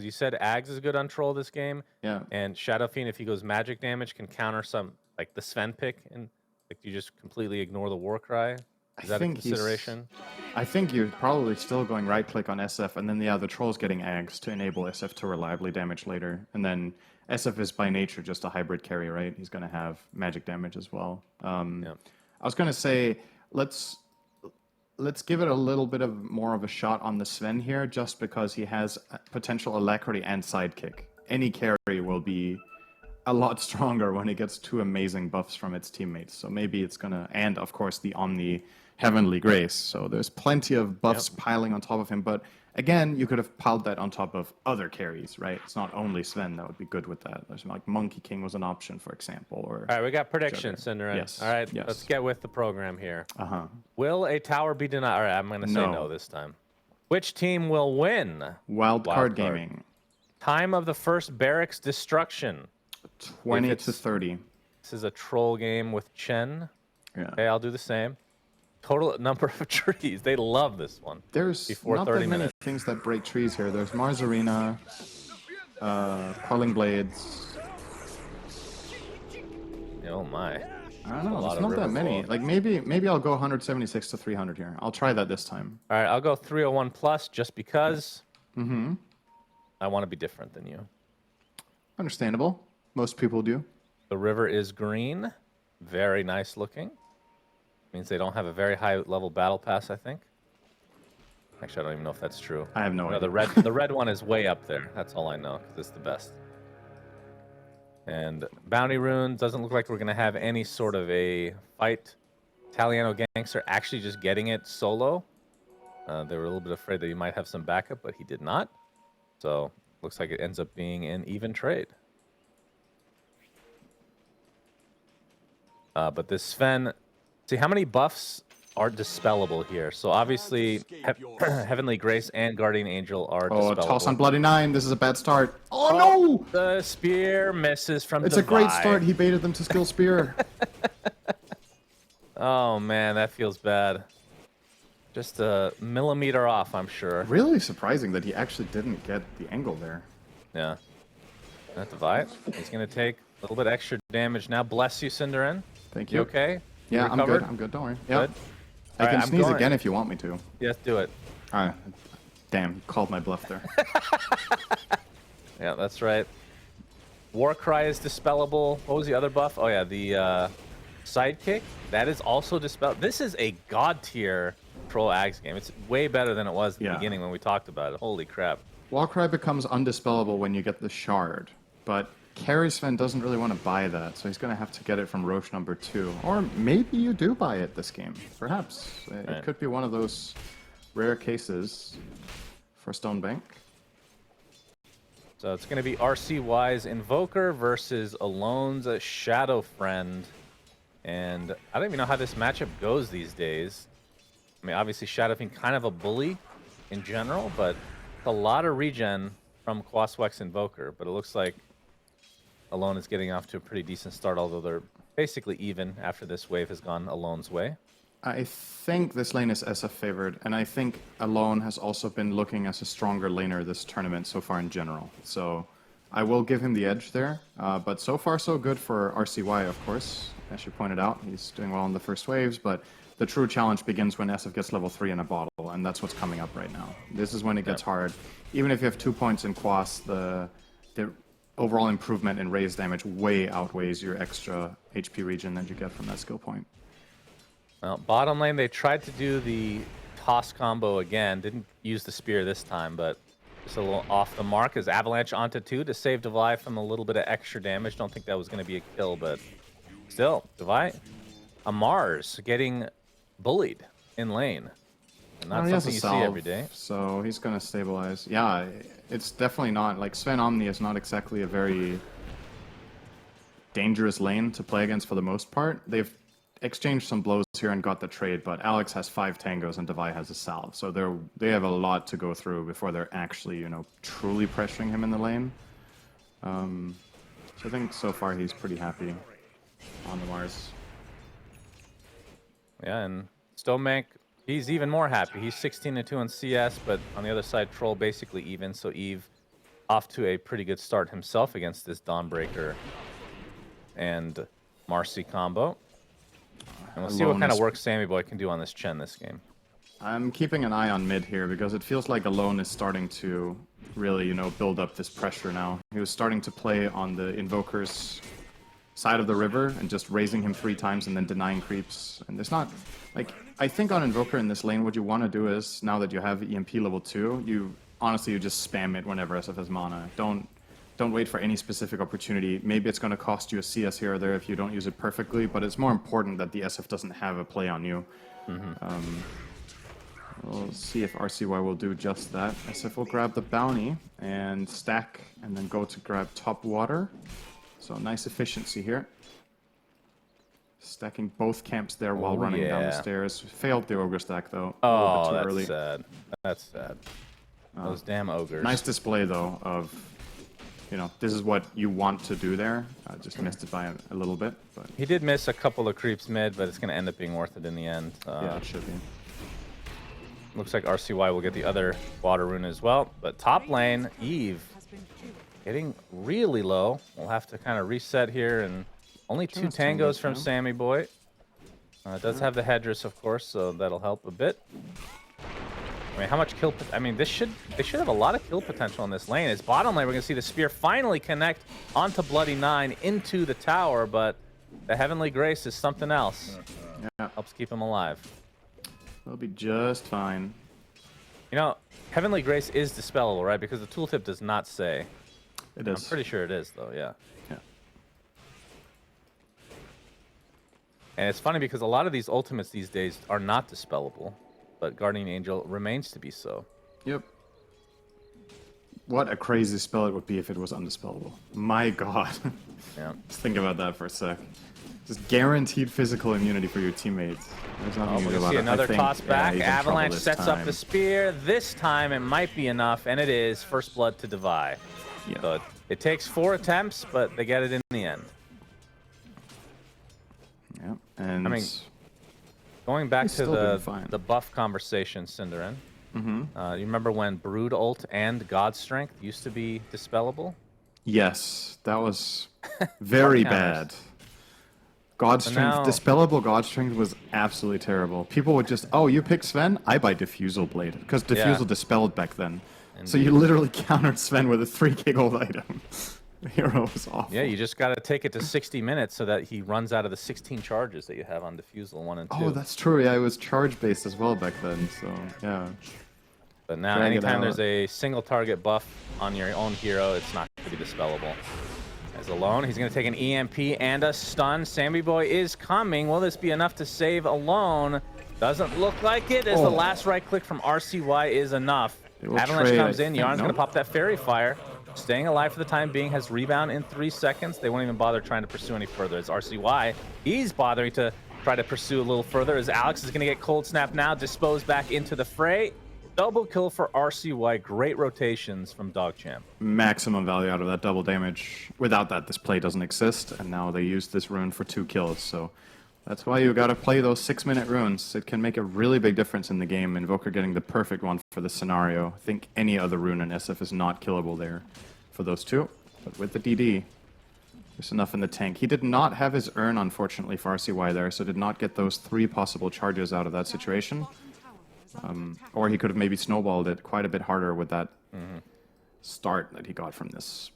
you said Ags is good on troll this game. Yeah. And Shadow Fiend, if he goes magic damage, can counter some, like the Sven pick, and like you just completely ignore the Warcry. Is that a consideration? I think you're probably still going right-click on SF, and then the troll's getting Ags to enable SF to reliably damage later. And then SF is by nature just a hybrid carry, right? He's going to have magic damage as well. I was going to say, let's give it a little bit of more of a shot on the Sven here, just because he has potential alacrity and sidekick. Any carry will be a lot stronger when it gets two amazing buffs from its teammates. So maybe it's gonna, and of course the Omni Heavenly Grace. So there's plenty of buffs piling on top of him. But again, you could have piled that on top of other carries, right? It's not only Sven that would be good with that. There's like Monkey King was an option, for example. Or all right, we got predictions, Cinderin. Yes. All right, let's get with the program here. Will a tower be denied? All right, I'm gonna say no this time. Which team will win? Wildcard Gaming. Time of the first barracks destruction. 20 to 30. This is a troll game with Chen. Yeah. Okay, I'll do the same. Total number of trees. They love this one. There's not that many things that break trees here. There's Mars Arena, Parling Blades. Oh my. I don't know. There's not that many. Like maybe I'll go 176 to 300 here. I'll try that this time. All right, I'll go 301 plus just because. I want to be different than you. Understandable. Most people do. The river is green. Very nice looking. Means they don't have a very high level battle pass, I think. Actually, I don't even know if that's true. I have no idea. The red one is way up there. That's all I know, because it's the best. And Bounty Rune doesn't look like we're going to have any sort of a fight. Italiano Gangster actually just getting it solo. They were a little bit afraid that he might have some backup, but he did not. So, looks like it ends up being an even trade. But this Sven, see how many buffs are dispellable here. So obviously, Heavenly Grace and Guardian Angel are dispellable. Oh, toss on Bloody 9. This is a bad start. Oh, no! The spear misses from It's Divide. a great start. He baited them to skill spear. Oh, man, that feels bad. Just a millimeter off, I'm sure. Really surprising that he actually didn't get the angle there. Yeah. That Divide. He's going to take a little bit extra damage now. Bless you, Cinderin. Thank you. You okay? Yeah, I'm good. I'm good. Don't worry. Yep. Good. I can sneeze again if you want me to. Yes, do it. All right. Damn, called my bluff there. Yeah, that's right. Warcry is dispellable. What was the other buff? Oh, yeah, the Sidekick. That is also dispelled. This is a god tier troll Ags game. It's way better than it was at the beginning when we talked about it. Holy crap. Warcry becomes undispellable when you get the shard, but Carry Sven doesn't really want to buy that, so he's going to have to get it from Roche number 2. Or maybe you do buy it this game. Perhaps. It could be one of those rare cases for Stonebank. So it's going to be RC Wise Invoker versus Alone's Shadow Friend. And I don't even know how this matchup goes these days. I mean, obviously Shadow Fiend kind of a bully in general, but a lot of regen from Quaswex Invoker. But it looks like Alone is getting off to a pretty decent start, although they're basically even after this wave has gone Alone's way. I think this lane is SF favored, and I think Alone has also been looking as a stronger laner this tournament so far in general. So I will give him the edge there, but so far so good for RCY, of course. As you pointed out, he's doing well in the first waves, but the true challenge begins when SF gets level 3 in a bottle, and that's what's coming up right now. This is when it gets hard. Even if you have 2 points in Quas, the overall improvement in raise damage way outweighs your extra HP regen that you get from that skill point. Well, bottom lane, they tried to do the toss combo again. Didn't use the spear this time, but just a little off the mark as Avalanche onto 2 to save Devi from a little bit of extra damage. Don't think that was going to be a kill, but still, Devi, a Mars getting bullied in lane. And not something you see every day. So he's going to stabilize. Yeah, it's definitely not, like Sven Omni is not exactly a very dangerous lane to play against for the most part. They've exchanged some blows here and got the trade, but Alex has 5 tangos and Devi has a salve. So they have a lot to go through before they're actually, you know, truly pressuring him in the lane. So I think so far he's pretty happy on the Mars. Yeah, and Stonebank, he's even more happy. He's 16-2 on CS, but on the other side, Troll basically even. So Eve off to a pretty good start himself against this Dawnbreaker and Marcy combo. And we'll see what kind of work Sammy Boy can do on this Chen this game. I'm keeping an eye on mid here because it feels like Alone is starting to really, build up this pressure now. He was starting to play on the Invoker's side of the river and just raising him 3 times and then denying creeps. And it's not, I think on Invoker in this lane, what you want to do is, now that you have EMP level 2, you just spam it whenever SF has mana. Don't wait for any specific opportunity. Maybe it's going to cost you a CS here or there if you don't use it perfectly, but it's more important that the SF doesn't have a play on you. We'll see if RCY will do just that. SF will grab the bounty and stack and then go to grab top water. So nice efficiency here. Stacking both camps there while running down the stairs. Failed the ogre stack though. Oh, that's early. Sad. That's sad. Those damn ogres. Nice display though of, this is what you want to do there. Just missed it by a little bit. But he did miss a couple of creeps mid, but it's going to end up being worth it in the end. Yeah, it should be. Looks like RCY will get the other water rune as well. But top lane, Eve getting really low. We'll have to kind of reset here, and only 2 tangos from Sammy Boy. It does have the Hedress, of course, so that'll help a bit. I mean, how much kill? I mean, they should have a lot of kill potential in this lane. It's bottom lane. We're gonna see the spear finally connect onto Bloody 9 into the tower, but the Heavenly Grace is something else. Yeah, helps keep him alive. They'll be just fine. Heavenly Grace is dispellable, right? Because the tooltip does not say. It is. I'm pretty sure it is, though. Yeah. Yeah. And it's funny because a lot of these ultimates these days are not dispellable, but Guardian Angel remains to be so. Yep. What a crazy spell it would be if it was undispellable. My god. Yeah. Just think about that for a sec. Just guaranteed physical immunity for your teammates. There's nothing you can do about it. See another toss back. Yeah, Avalanche sets up the spear. This time it might be enough, and it is. First blood to Divide. Yeah. So it takes 4 attempts, but they get it in the end. Yeah, and I mean, going back to the buff conversation, Cinderin. You remember when Brood ult and God Strength used to be dispellable? Yes, that was very bad. God Strength, dispellable God Strength was absolutely terrible. People would just, oh, you pick Sven? I buy Diffusal Blade. Because Diffusal dispelled back then. Indeed. So you literally countered Sven with a 3k gold item. The hero was awful. Yeah, you just got to take it to 60 minutes so that he runs out of the 16 charges that you have on Diffusal 1 and 2. Oh, that's true. Yeah, it was charge-based as well back then, so yeah. But now, anytime there's a single target buff on your own hero, it's not going to be dispellable. As Alone, he's going to take an EMP and a stun. Sammy Boy is coming. Will this be enough to save Alone? Doesn't look like it, as the last right click from RCY is enough. Avalanche comes in. Yarn's going to pop that Fairy Fire. Staying alive for the time being, has rebound in 3 seconds. They won't even bother trying to pursue any further. As RCY, he's bothering to try to pursue a little further, as Alex is going to get Cold Snap now, disposed back into the fray. Double kill for RCY. Great rotations from DogChamp. Maximum value out of that double damage. Without that, this play doesn't exist, and now they use this rune for 2 kills, so that's why you gotta play those 6-minute runes. It can make a really big difference in the game. Invoker getting the perfect one for this scenario. I think any other rune in SF is not killable there for those 2, but with the DD, there's enough in the tank. He did not have his urn, unfortunately, for RCY there, so did not get those 3 possible charges out of that situation. Or he could have maybe snowballed it quite a bit harder with that start that he got from this.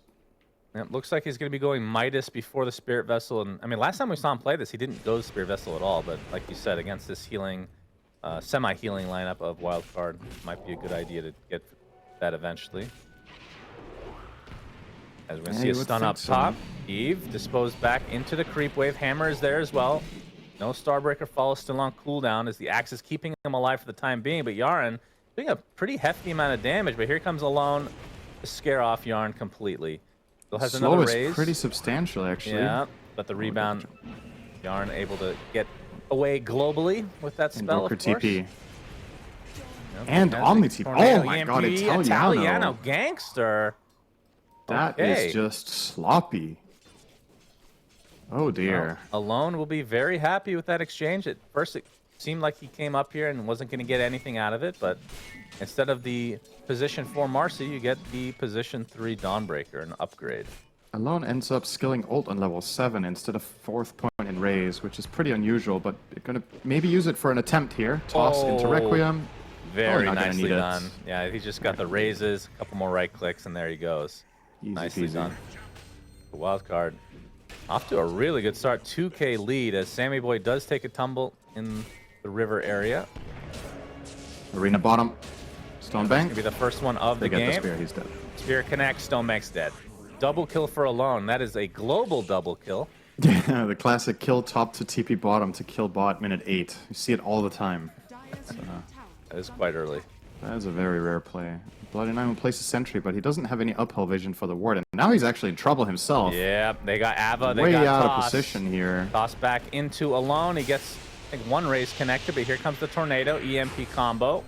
It looks like he's going to be going Midas before the Spirit Vessel. And I mean, last time we saw him play this, he didn't go Spirit Vessel at all. But like you said, against this healing, semi-healing lineup of Wildcard, might be a good idea to get that eventually. As we're going to see a stun up top. Eve disposed back into the creep wave. Hammer is there as well. No Starbreaker follow, still on cooldown as the axe is keeping him alive for the time being. But Yarn doing a pretty hefty amount of damage. But here comes Alone to scare off Yarn completely. Still has another raise. Pretty substantial, actually. Yeah, but the rebound, Yarn able to get away globally with that spell, of course. TP. Yep, and Omni TP. Oh my god, Italiano gangster. That is just sloppy. Oh dear. Well, Alone will be very happy with that exchange. At first, it seemed like he came up here and wasn't going to get anything out of it, but instead of the position 4 Marcy, you get the position 3 Dawnbreaker, an upgrade. Alone ends up skilling ult on level 7 instead of 4th point in Raise, which is pretty unusual, but you're going to maybe use it for an attempt here. Toss into Requiem. Very nicely done. Yeah, he just got the raises, a couple more right clicks, and there he goes. Easy Nicely peasy. done. The Wildcard off to a really good start. 2K lead as Sammy Boy does take a tumble in the river area. Arena bottom. Stone Bank. Gonna be the first one of the They get game. the spear, he's dead. Spear connects, Stonebank's dead. Double kill for Alone. That is a global double kill. Yeah, the classic kill top to TP bottom to kill bot minute 8. You see it all the time. That is quite early. That is a very rare play. Bloody Nine will place a sentry, but he doesn't have any uphill vision for the ward. And now he's actually in trouble himself. Yeah, they got Ava. They Way got out Toss. of position here. Toss back into Alone. He gets, I think, one raise connected, but here comes the Tornado EMP combo.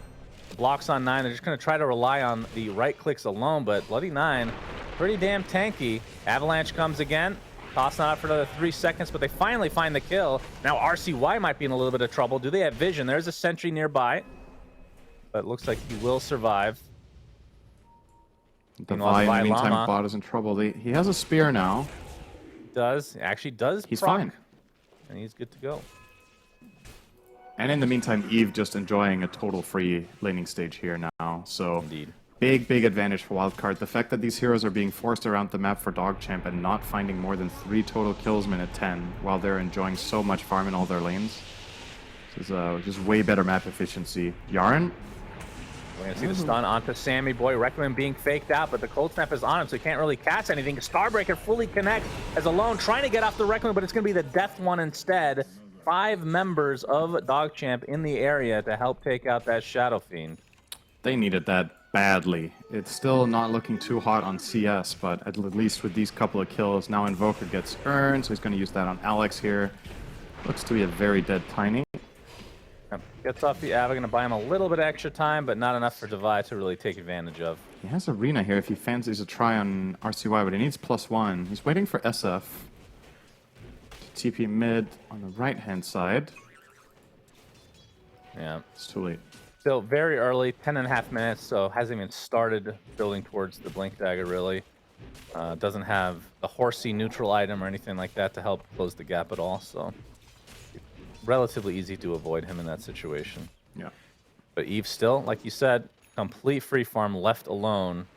Blocks on 9. They're just going to try to rely on the right clicks alone, but Bloody 9, pretty damn tanky. Avalanche comes again. Toss not out for another 3 seconds, but they finally find the kill. Now RCY might be in a little bit of trouble. Do they have vision? There's a sentry nearby, but it looks like he will survive. Divine, in the meantime, Llama bot is in trouble. He has a spear now. actually does. He's proc, fine. and he's good to go. And in the meantime, Eve just enjoying a total free laning stage here now. So Indeed. big advantage for Wildcard. The fact that these heroes are being forced around the map for DogChamp and not finding more than 3 total kills minute 10 while they're enjoying so much farm in all their lanes. This is just way better map efficiency. Yaren? We're going to see the stun onto Sammy Boy. Requiem being faked out, but the Cold Snap is on him, so he can't really catch anything. Starbreaker fully connects as Alone trying to get off the Requiem, but it's going to be the Death one instead. 5 members of DogChamp in the area to help take out that Shadow Fiend. They needed that badly. It's still not looking too hot on CS, but at least with these couple of kills, now Invoker gets earned, so he's going to use that on Alex here. Looks to be a very dead Tiny. Gets off the Ava, going to buy him a little bit of extra time, but not enough for Devi to really take advantage of. He has Arena here if he fancies a try on RCY, but he needs +1. He's waiting for SF. TP mid on the right-hand side. Yeah. It's too late. Still very early, 10.5 minutes, so hasn't even started building towards the Blink Dagger, really. Doesn't have the horsey neutral item or anything like that to help close the gap at all, so relatively easy to avoid him in that situation. Yeah. But Eve still, like you said, complete free farm, left alone,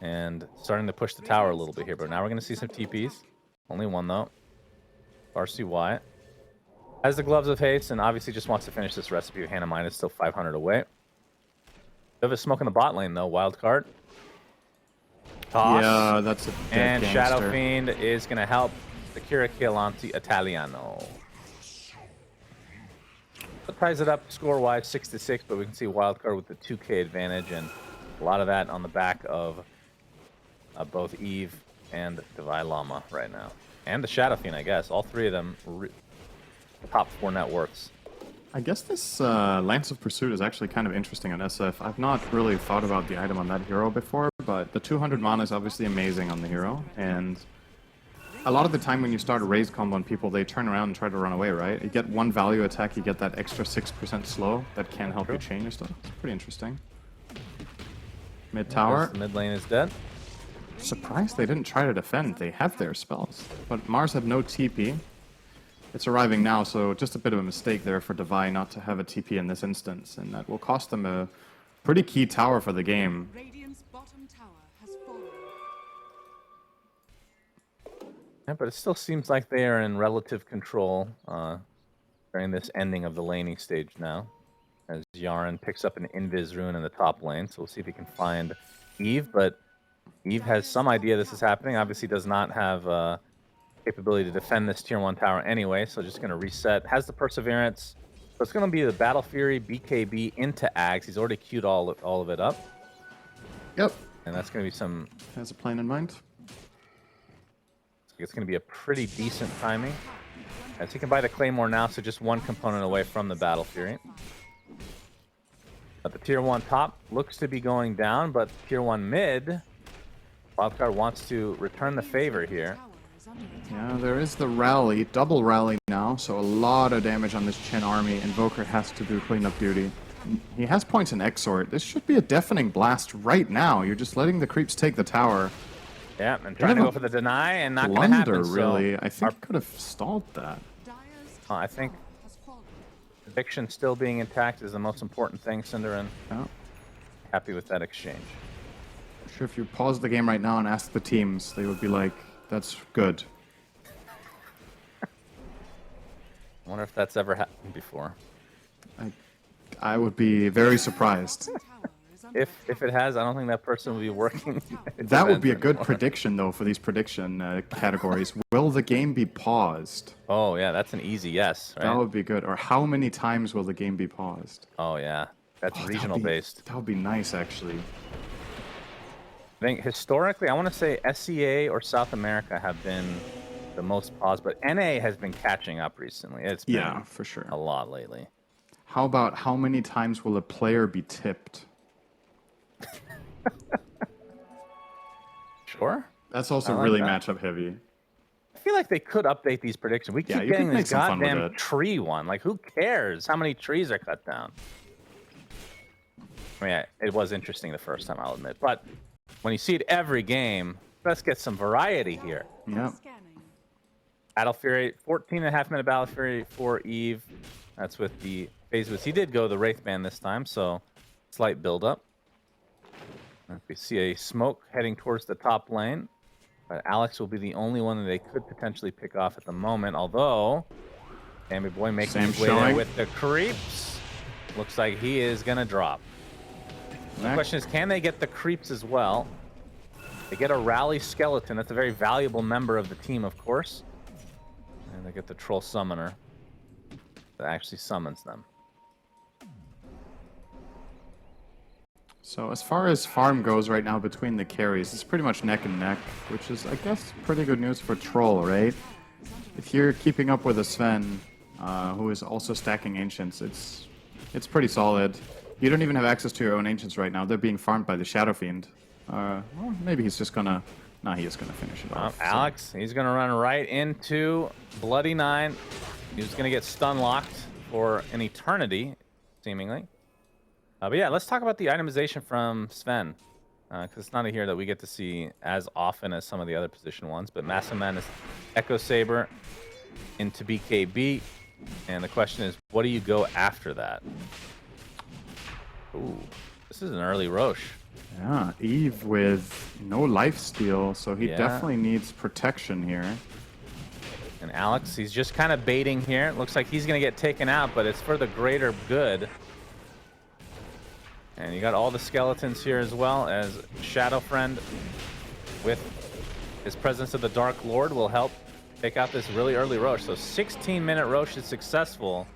and starting to push the tower a little bit here. But now we're going to see some TPs. Only one, though. RCY has the Gloves of Haste and obviously just wants to finish this recipe. Hannah Mine is still 500 away. Bit of a smoke in the bot lane, though. Wildcard. Toss. Yeah, that's a dead And Shadow gangster. Fiend is going to help secure a kill onto Italiano. That ties it up score-wise, 6-6, but we can see Wildcard with the 2K advantage, and a lot of that on the back of both Eve and Devi Llama right now. And the Shadow Fiend, I guess. All 3 of them top 4 networks. I guess this Lance of Pursuit is actually kind of interesting on SF. I've not really thought about the item on that hero before, but the 200 mana is obviously amazing on the hero, and a lot of the time when you start a raise combo on people, they turn around and try to run away, right? You get one value attack, you get that extra 6% slow that can help you chain your stuff. It's pretty interesting. Mid tower. Mid lane is dead. Surprised they didn't try to defend. They have their spells. But Mars had no TP. It's arriving now, so just a bit of a mistake there for Devi not to have a TP in this instance, and that will cost them a pretty key tower for the game. Radiant's bottom tower has fallen. Yeah, but it still seems like they are in relative control during this ending of the laning stage now. As Yaren picks up an Invis rune in the top lane, so we'll see if he can find Eve, but Eve has some idea this is happening. Obviously does not have capability to defend this tier 1 tower anyway, so just going to reset. Has the Perseverance, so it's going to be the Battle Fury BKB into Ags. He's already queued all of it up. Yep. And that's going to be some... Has a plan in mind. It's going to be a pretty decent timing. As he can buy the Claymore now, so just one component away from the Battle Fury. But the tier 1 top looks to be going down, but tier 1 mid, Wildcard wants to return the favor here. under attack. Yeah, there is the rally, double rally now, so a lot of damage on this Chen army. Invoker has to do cleanup duty. He has points in Exort. This should be a deafening blast right now. You're just letting the creeps take the tower. Yeah, and trying to go for the deny and not going to Blunder, happen. really. So I think could have stalled that. Dire's I top think tower has fallen. eviction still being intact is the most important thing, Cinderin. Yeah. Happy with that exchange. I'm sure if you pause the game right now and ask the teams, they would be like, that's good. I wonder if that's ever happened before. I would be very surprised. Tower is under If it has, I don't think that person will be working. That would be a good anymore. prediction, though, for these prediction categories. Will the game be paused? Oh yeah, that's an easy yes, right? That would be good. Or how many times will the game be paused? Oh yeah, that's That'd regional be- based. That would be nice, actually. I think historically, I want to say SEA or South America have been the most paused, but NA has been catching up recently. It's been Yeah, for sure. a lot lately. How about how many times will a player be tipped? Sure. That's also I like really that. matchup heavy. I feel like they could update these predictions. We keep Yeah, you getting could make this some fun with goddamn it. tree one. Like, who cares how many trees are cut down? I mean, yeah, it was interesting the first time, I'll admit. But when you see it every game, let's get some variety here. Yep. scanning. Battle Fury, 14.5-minute Battle Fury for Eve. That's with the phase boost. He did go the Wraith Band this time, so slight build up. We see a smoke heading towards the top lane, but Alex will be the only one that they could potentially pick off at the moment. Although, Sammy Boy making Sam his way there showing. with the creeps. Looks like he is gonna drop. The question is, can they get the creeps as well? They get a rally skeleton. That's a very valuable member of the team, of course. And they get the troll summoner that actually summons them. So as far as farm goes right now between the carries, it's pretty much neck and neck, which is, I guess, pretty good news for Troll, right? If you're keeping up with a Sven, who is also stacking Ancients, it's pretty solid. You don't even have access to your own Ancients right now. They're being farmed by the Shadow Fiend. Well, maybe he's just gonna... Nah, he is gonna finish it off. so- Alex, he's going to run right into Bloody Nine. He's going to get stun locked for an eternity, seemingly. But yeah, let's talk about the itemization from Sven. Because it's not a hero that we get to see as often as some of the other position ones. But Massive Madness, Echo Saber into BKB. And the question is, what do you go after that? Ooh, this is an early Roche. Yeah, Eve with no lifesteal, so he Yeah. definitely needs protection here. And Alex, he's just kind of baiting here. It looks like he's going to get taken out, but it's for the greater good. And you got all the skeletons here as well, as Shadow Friend with his Presence of the Dark Lord will help take out this really early Roche. So 16-minute Roche is successful,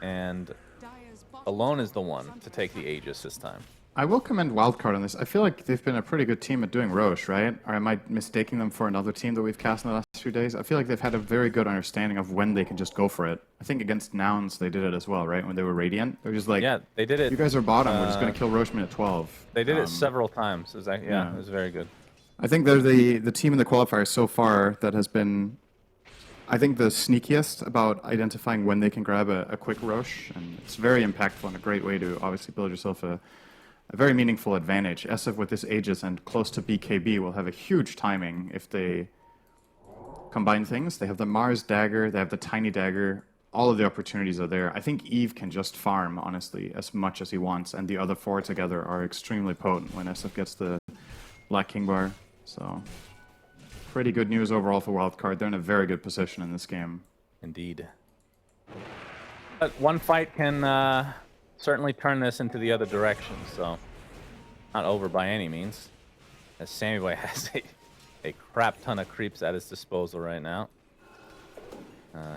and Dire's bottom Alone is the tower one under to take the Aegis this time. I will commend Wildcard on this. I feel like they've been a pretty good team at doing Roche, right? Or am I mistaking them for another team that we've cast in the last few days? I feel like they've had a very good understanding of when they can just go for it. I think against Nouns they did it as well, right? When they were Radiant. They're just like, Yeah, they did it. you guys are bottom, we're just going to kill Roche minute 12. They did it several times. It was like, yeah, yeah. it was very good. I think they're the team in the qualifier so far that has been, I think, the sneakiest about identifying when they can grab a quick Roche. And it's very impactful and a great way to obviously build yourself a very meaningful advantage. SF with this Aegis and close to BKB will have a huge timing if they combine things. They have the Mars dagger, they have the tiny dagger. All of the opportunities are there. I think Eve can just farm, honestly, as much as he wants, and the other four together are extremely potent when SF gets the Black King Bar. So, pretty good news overall for Wildcard. They're in a very good position in this game. Indeed. But one fight can certainly turn this into the other direction, so not over by any means. As Sammy Boy has a crap ton of creeps at his disposal right now.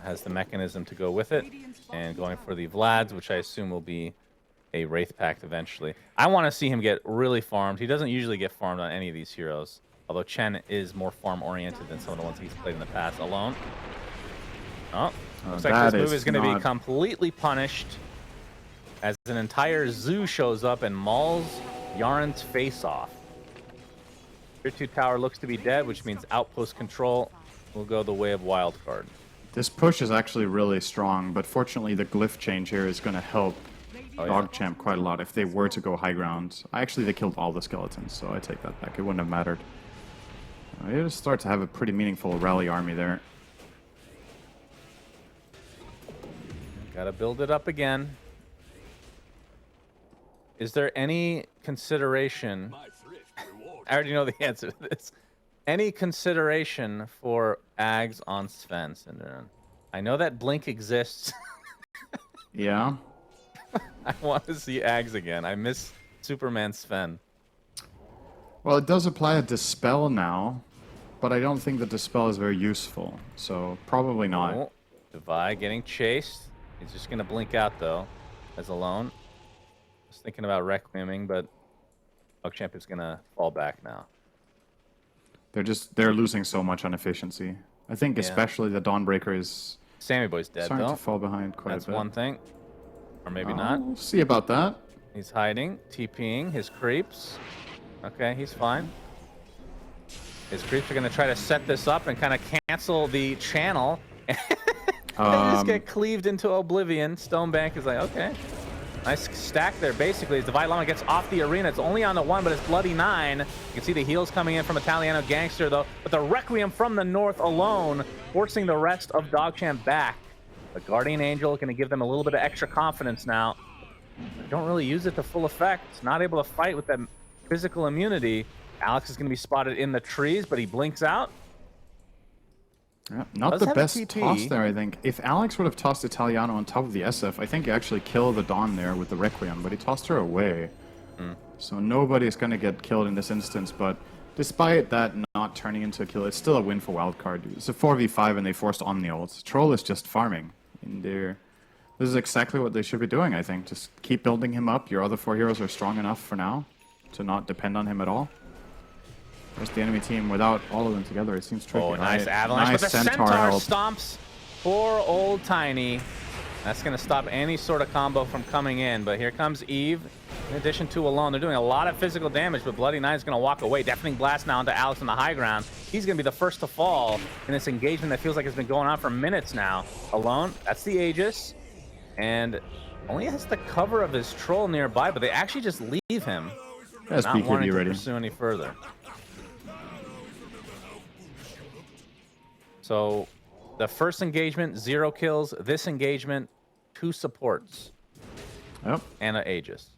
Has the mechanism to go with it, and going for the Vlads, which I assume will be a Wraith Pact eventually. I want to see him get really farmed. He doesn't usually get farmed on any of these heroes, although Chen is more farm-oriented than some of the ones he's played in the past. Alone. Oh, looks like that this move is is going to be not- completely punished as an entire zoo shows up and mauls Yaren's face off. Tier 2 tower looks to be dead, which means outpost control will go the way of Wildcard. This push is actually really strong, but fortunately the glyph change here is going to help Oh, yeah. DogChamp quite a lot if they were to go high ground. Actually, they killed all the skeletons, so I take that back. It wouldn't have mattered. They just start to have a pretty meaningful rally army there. Gotta build it up again. Is there any consideration? I already know the answer to this. Any consideration for Ags on Sven, Cinderin? I know that Blink exists. Yeah. I want to see Ags again. I miss Superman Sven. Well, it does apply a Dispel now, but I don't think the Dispel is very useful, so probably not. Oh, Devi getting chased. He's just gonna blink out though, as alone. Just thinking about Requieming, but DogChamp is gonna fall back now. They're losing so much on efficiency. I think Yeah. especially the Dawnbreaker is Sammy Boy's dead starting though. to fall behind quite That's a bit. one thing. Or maybe not. We'll see about that. He's hiding, TPing his creeps. Okay, he's fine. His creeps are going to try to set this up and kind of cancel the channel. They just get cleaved into oblivion. Stonebank is like, okay. Nice stack there, basically. As Divide Llama gets off the arena, it's only on the one, but it's Bloody 9. You can see the heals coming in from Italiano Gangster, though. But the Requiem from the north alone, forcing the rest of DogChamp back. The Guardian Angel going to give them a little bit of extra confidence now. They don't really use it to full effect. Not able to fight with that physical immunity. Alex is going to be spotted in the trees, but he blinks out. Yeah, not Does the have a best TP. toss there, I think. If Alex would have tossed Italiano on top of the SF, I think he actually killed the Dawn there with the Requiem, but he tossed her away. So nobody's going to get killed in this instance, but despite that not turning into a kill, it's still a win for Wildcard. It's a 4v5 and they forced Omni ults. Troll is just farming in there. This is exactly what they should be doing, I think. Just keep building him up. Your other 4 heroes are strong enough for now to not depend on him at all. There's the enemy team without all of them together. It seems tricky. Oh, nice right? avalanche. Nice But the Centaur Centaur help. stomps poor old Tiny. That's going to stop any sort of combo from coming in. But here comes Eve. In addition to Alone, they're doing a lot of physical damage, but Bloody Nine is going to walk away. Deafening Blast now into Alex on the high ground. He's going to be the first to fall in this engagement that feels like it's been going on for minutes now. Alone, that's the Aegis. And only has the cover of his troll nearby, but they actually just leave him. That's Not wanting BKB to ready. pursue any further. So the first engagement, 0 kills. This engagement, 2 supports. Yep. And an Aegis.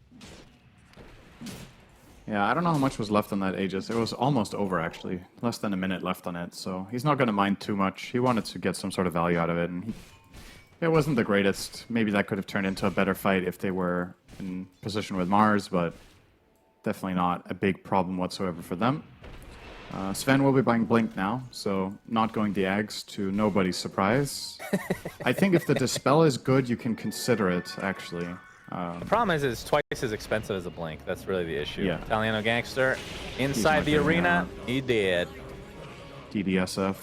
Yeah, I don't know how much was left on that Aegis. It was almost over, actually. Less than a minute left on it, so he's not going to mind too much. He wanted to get some sort of value out of it, and it wasn't the greatest. Maybe that could have turned into a better fight if they were in position with Mars, but definitely not a big problem whatsoever for them. Sven will be buying Blink now, so not going the Ags to nobody's surprise. I think if the Dispel is good, you can consider it, actually. The problem is it's twice as expensive as a Blink. That's really the issue. Yeah. Italiano Gangster inside not the getting arena. out. He did. DDSF.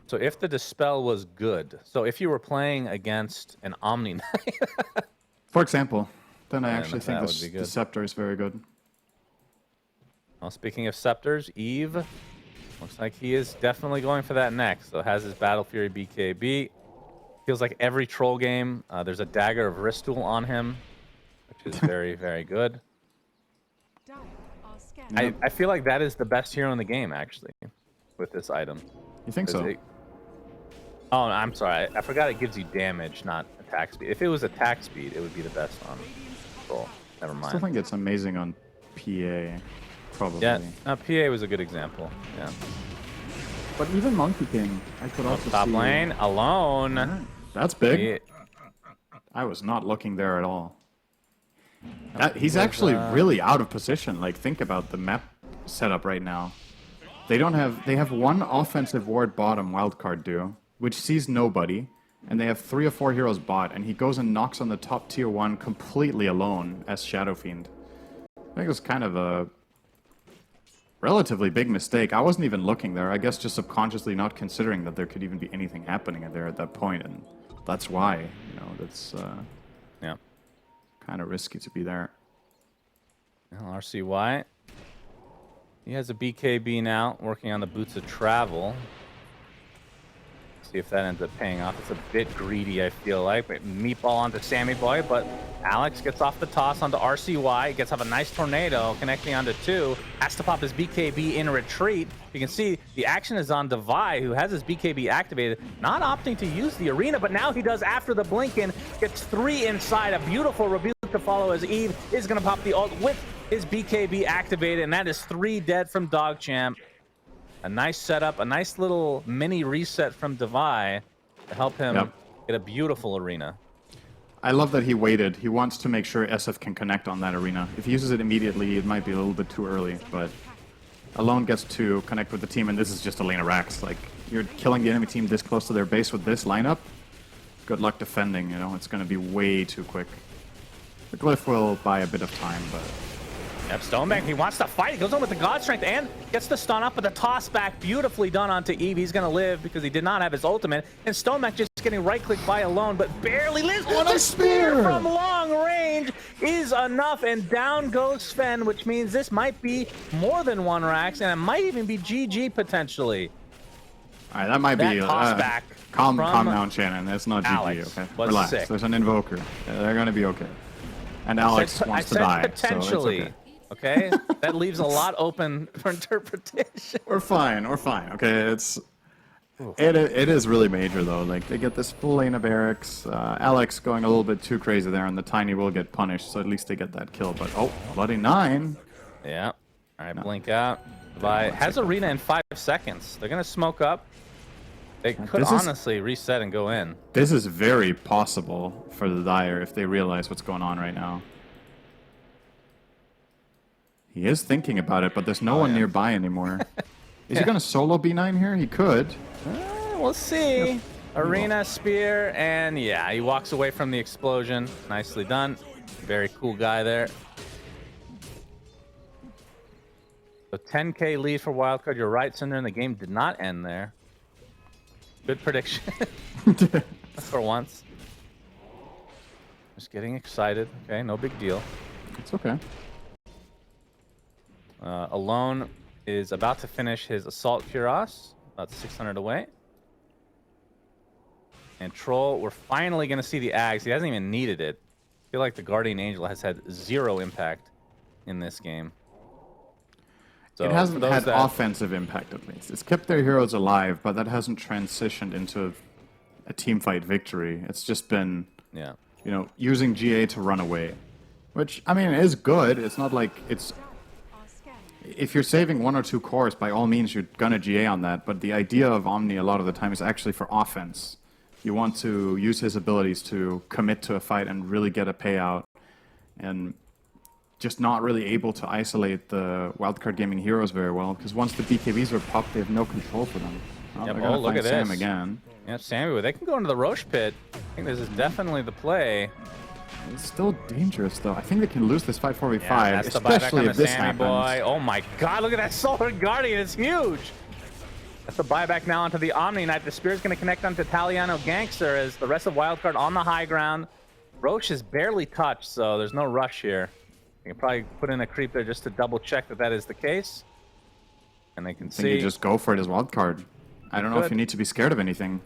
So if the Dispel was good, so if you were playing against an Omni Knight, For example, then I Yeah, actually that think would be good. the Scepter is very good. well, speaking of Scepters, Eve looks like he is definitely going for that next. So has his Battle Fury BKB. Feels like every troll game, there's a Dagger of Ristul on him, which is very, very good. Dire are scanning. I feel like that is the best hero in the game, actually, with this item. You think 'Cause so? Oh, I'm sorry. I forgot it gives you damage, not attack speed. If it was attack speed, it would be the best on troll. Never I still mind. think it's amazing on PA, probably. Yeah, PA was a good example. Yeah. But even Monkey King, I could also Top see... lane, alone. Alright, that's big. He- I was not looking there at all. He's actually really out of position. Like, think about the map setup right now. They have one offensive ward bottom, Wildcard do, which sees nobody, and they have 3 or 4 heroes bot, and he goes and knocks on the top tier 1 completely alone as Shadow Fiend. I think it was kind of a relatively big mistake. I wasn't even looking there. I guess just subconsciously not considering that there could even be anything happening there at that point, and that's why, you know, that's yeah. kind of risky to be there. Well, RCY He has a BKB now, working on the Boots of Travel. See if that ends up paying off. It's a bit greedy, I feel like. But meatball onto Sammy Boy, but Alex gets off the toss onto RCY. Gets off a nice tornado, connecting onto 2. Has to pop his BKB in retreat. You can see the action is on Devi, who has his BKB activated, not opting to use the arena, but now he does after the Blinken. Gets 3 inside. A beautiful rebuke to follow as Eve is going to pop the ult with his BKB activated, and that is 3 dead from DogChamp. A nice setup, a nice little mini reset from Devi to help him get a beautiful arena. I love that he waited. He wants to make sure SF can connect on that arena. If he uses it immediately, it might be a little bit too early, but Alone gets to connect with the team, and this is just a lane of racks. Like, you're killing the enemy team this close to their base with this lineup. Good luck defending, you know, it's going to be way too quick. The Glyph will buy a bit of time, but... Yep, Stonebank, he wants to fight. He goes on with the God Strength and gets the stun up with the toss back. Beautifully done onto Eve. He's going to live because he did not have his ultimate. And Stonebank just getting right-clicked by Alone, but barely lives. What a spear from long range is enough, and down goes Sven, which means this might be more than 1 Rax, and it might even be GG potentially. All right, that might be... toss back calm down, Shannon. It's not Alex GG, okay? was Relax. sick. There's an Invoker. They're going to be okay. And Alex wants to die, potentially. so it's okay. Okay, that leaves a lot open for interpretation. We're fine. Okay, it is really major though. Like, they get this full lane of barracks. Alex going a little bit too crazy there, and the Tiny will get punished. So at least they get that kill. But oh, bloody 9. Yeah. All right, blink out. Bye. Has arena in 5 seconds. They're gonna smoke up. They could honestly reset and go in. This is very possible for the Dire if they realize what's going on right now. He is thinking about it, but there's no one nearby anymore. Is he going to solo B9 here? He could. We'll see. Arena, spear, and yeah, he walks away from the explosion. Nicely done. Very cool guy there. So 10K lead for Wildcard. You're right, Cinder, and the game did not end there. Good prediction. For once. Just getting excited. Okay, no big deal. It's okay. Alone is about to finish his Assault Cuirass, about 600 away. And Troll, we're finally going to see the Ags. He hasn't even needed it. I feel like the Guardian Angel has had 0 impact in this game. So it hasn't had offensive impact, at least. It's kept their heroes alive, but that hasn't transitioned into a teamfight victory. It's just been, you know, using GA to run away. Which, I mean, is good. It's not like it's... If you're saving 1 or 2 cores, by all means, you're gonna GA on that. But the idea of Omni a lot of the time is actually for offense. You want to use his abilities to commit to a fight and really get a payout. And just not really able to isolate the Wildcard Gaming heroes very well. Because once the BKBs are popped, they have no control for them. Oh, yep. they're gonna Look at Sam this. again. Yeah, Sammy, they can go into the Roche pit. I think this is definitely the play. It's still dangerous, though. I think they can lose this 5-4v5, Yeah, that's especially if this Sammy happens. Boy. Oh my god, look at that Solar Guardian. It's huge. That's the buyback now onto the Omni Knight. The Spear's going to connect onto Italiano Gangster as the rest of Wildcard on the high ground. Roche is barely touched, so there's no rush here. You can probably put in a creep there just to double check that that is the case. And they can see. You just go for it as Wildcard. I don't know if you need to be scared of anything.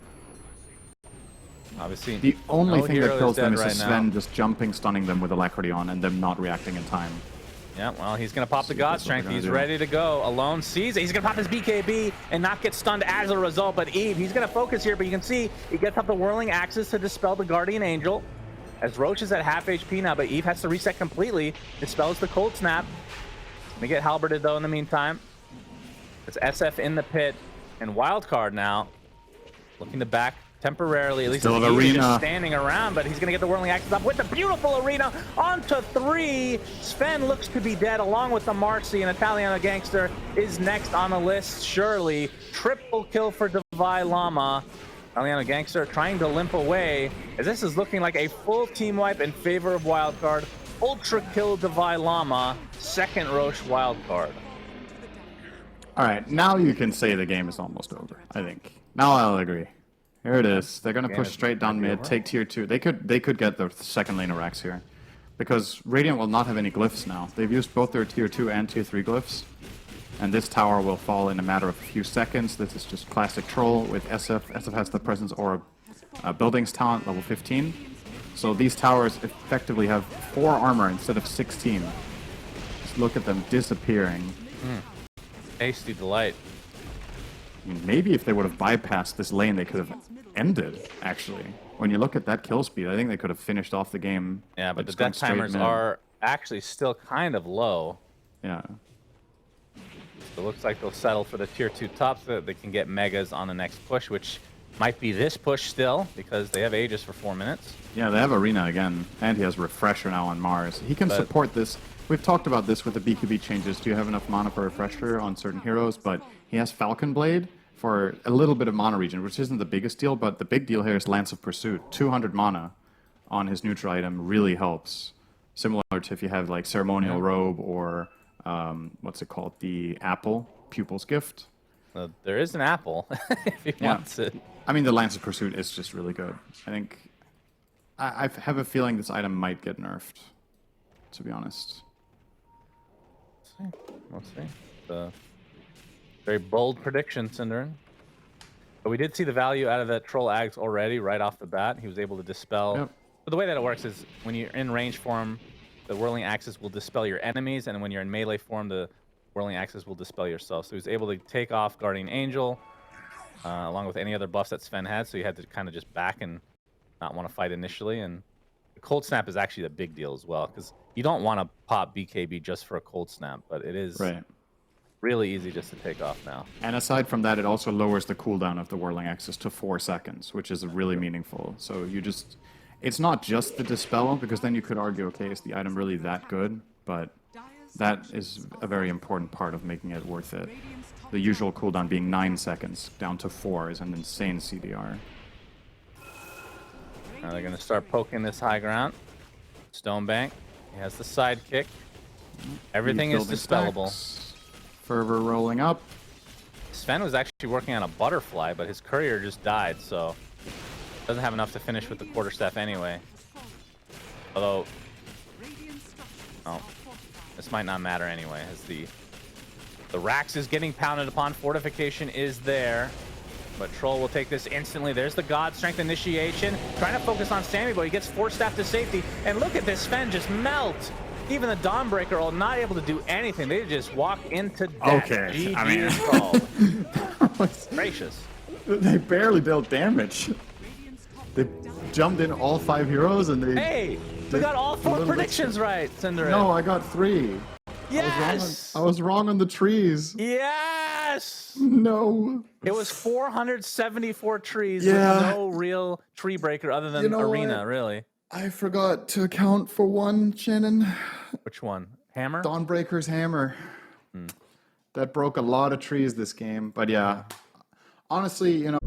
Obviously, the only thing that kills them is right Sven just jumping, stunning them with Alacrity on, and them not reacting in time. Yeah, well, he's going to pop the God Strength. He's ready to go. Alone sees it. He's going to pop his BKB and not get stunned as a result. But Eve, he's going to focus here. But you can see he gets up the Whirling Axis to dispel the Guardian Angel. As Roche is at half HP now, but Eve has to reset completely. Dispels the Cold Snap. Let me get halberded, though, in the meantime. It's SF in the pit. And Wildcard now looking to back temporarily, at least still he's arena just standing around, but he's gonna get the Whirling Axis up with the beautiful arena onto 3. Sven looks to be dead along with the Marcy, and Italiano Gangster is next on the list. Surely triple kill for Devi Llama. Italiano Gangster trying to limp away as this is looking like a full team wipe in favor of Wildcard. Ultra kill Devi Llama, second Roche Wildcard. All right, now you can say the game is almost over. I think now I'll agree. Here it is. They're gonna push straight down mid, take tier 2. They could get the second lane of Rax here, because Radiant will not have any glyphs now. They've used both their tier 2 and tier 3 glyphs. And this tower will fall in a matter of a few seconds. This is just classic troll with SF. SF has the presence or buildings talent, level 15. So these towers effectively have 4 armor instead of 16. Just look at them disappearing. Tasty delight. I mean, maybe if they would have bypassed this lane, they could have ended, actually. When you look at that kill speed, I think they could have finished off the game. Yeah, but the just going death timers straight mid. are actually still kind of low. Yeah. So it looks like they'll settle for the tier 2 top so that they can get megas on the next push, which might be this push still, because they have Aegis for 4 minutes. Yeah, they have Arena again, and he has Refresher now on Mars. He can support this. We've talked about this with the BKB changes. Do you have enough mana for Refresher on certain heroes? But he has Falcon Blade for a little bit of mana regen, which isn't the biggest deal, but the big deal here is Lance of Pursuit. 200 mana on his neutral item really helps. Similar to if you have like Ceremonial Robe or, what's it called? The Apple, Pupil's Gift. There is an apple if he wants it. I mean, the Lance of Pursuit is just really good. I think... I have a feeling this item might get nerfed, to be honest. We'll see. Very bold prediction, Cinderin. But we did see the value out of that Troll Ags already right off the bat. He was able to dispel. Yep. But the way that it works is when you're in range form, the Whirling Axis will dispel your enemies, and when you're in melee form, the Whirling Axis will dispel yourself. So he was able to take off Guardian Angel, along with any other buffs that Sven had, so you had to kind of just back and not want to fight initially. And the Cold Snap is actually a big deal as well, because you don't want to pop BKB just for a Cold Snap, but it is really easy just to take off now. And aside from that, it also lowers the cooldown of the Whirling Axis to 4 seconds, which is really meaningful. So you just... It's not just the Dispel, because then you could argue, okay, is the item really that good? But that is a very important part of making it worth it. The usual cooldown being 9 seconds, down to 4 is an insane CDR. Now they're going to start poking this high ground. Stonebank. He has the sidekick. Everything is dispellable. Stacks. Fervor rolling up. Sven was actually working on a butterfly, but his courier just died, so doesn't have enough to finish with the quarterstaff anyway. Although, oh, this might not matter anyway, as the Rax is getting pounded upon. Fortification is there, but Troll will take this instantly. There's the God Strength initiation, trying to focus on Sammy, but he gets Force Staff to safety. And look at this Sven just melt. Even the Dawnbreaker are not able to do anything. They just walk into death. Okay, GG I mean... is called. Gracious. They barely dealt damage. They jumped in all 5 heroes and they... Hey, we got all 4 predictions right, Cinderella. No, I got 3. Yes! I was wrong on the trees. Yes! No. It was 474 trees Yeah. with no real tree breaker other than Arena, really. I forgot to account for one, Shannon. Which one? Hammer? Dawnbreaker's hammer. That broke a lot of trees this game. But yeah, honestly, you know...